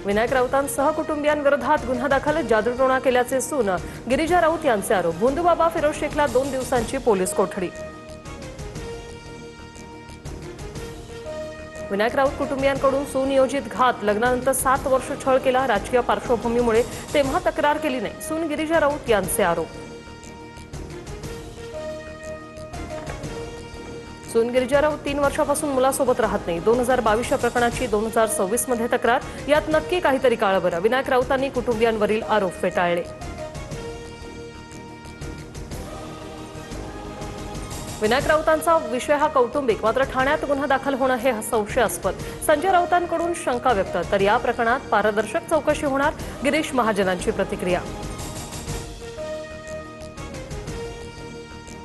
विनायक राऊतांसह कुटुंबियांविरोधात गुन्हा दाखल, जादूटोणा केल्याचे सून गिरिजा राऊत यांचे आरोप. भोंदूबाबा फिरोज शेखला 2 दिवसांची पोलीस कोठडी. विनायक राऊत कुटुंबियांकडून सुनियोजित घात, लग्नानंतर 7 वर्ष छळ केला. राजकीय पार्श्वभूमीमुळे तेव्हा तक्रार केली नाही, सून गिरिजा राऊत यांचे आरोप. सून गिरिजा राऊत 3 वर्षापासून मुलासोबत राहत नाही. 2022 प्रकरणाची 2026 मध्ये तक्रार. यात नक्की काहीतरी काळबरं. विनायक राऊतांनी कुटुंबियांवरील आरोप फेटाळले. विनायक राऊतांचा विषय हा कौटुंबिक, मात्र ठाण्यात गुन्हा दाखल होणं हे संशयास्पद. संजय राऊतांकडून शंका व्यक्त. तर या प्रकरणात पारदर्शक चौकशी होणार, गिरीश महाजनांची प्रतिक्रिया.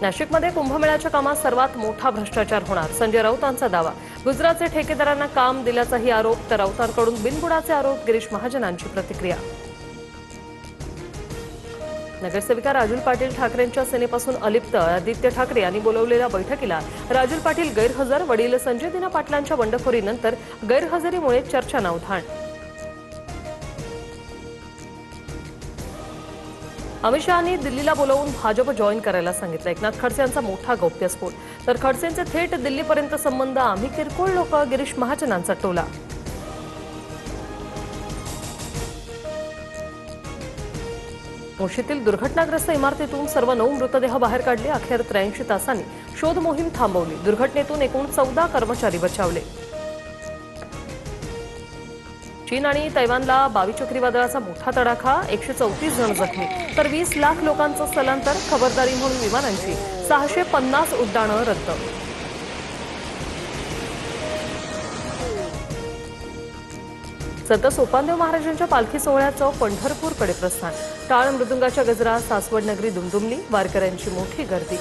नाशिकमध्ये कुंभमेळ्याच्या कामात सर्वात मोठा भ्रष्टाचार होणार, संजय राऊतांचा दावा. गुजरातचे ठेकेदारांना काम दिल्याचाही आरोप. तर राऊतांकडून बिनबुडाचे आरोप, गिरीश महाजनांची प्रतिक्रिया. नगरसेविका राजुल पाटील ठाकरेंच्या सेनेपासून अलिप्त. आदित्य ठाकरे यांनी बोलवलेल्या बैठकीला राजुल पाटील गैरहजर. वडील संजय दिना पाटलांच्या बंडखोरीनंतर गैरहजेरीमुळे चर्चांना उधाण. अमित शहांनी दिल्लीला बोलवून भाजप जॉईन करायला सांगितलं. एकनाथ खडसे यांचा मोठा गौप्यस्फोट. तर खडसेंचे थेट दिल्लीपर्यंत संबंध, आम्ही किरकोळ लोक, गिरीश महाजनांचा टोला. मुळशीतील दुर्घटनाग्रस्त इमारतीतून सर्व 9 मृतदेह बाहेर काढले. अखेर 83 तासांनी शोध मोहीम थांबवली. दुर्घटनेतून एकूण 14 कर्मचारी बचावले. चीन आणि तैवानला 22 चक्रीवादळाचा मोठा तडाखा. 134 जण जखमी. तर 20 लाख लोकांचं स्थलांतर. खबरदारी म्हणून विमानांची 650 उड्डाणं रद्द. संत सोपानदेव महाराजांच्या पालखी सोहळ्याचं पंढरपूरकडे प्रस्थान. टाळ मृदुंगाच्या गजरात सासवड नगरी दुमदुमली. वारकऱ्यांची मोठी गर्दी.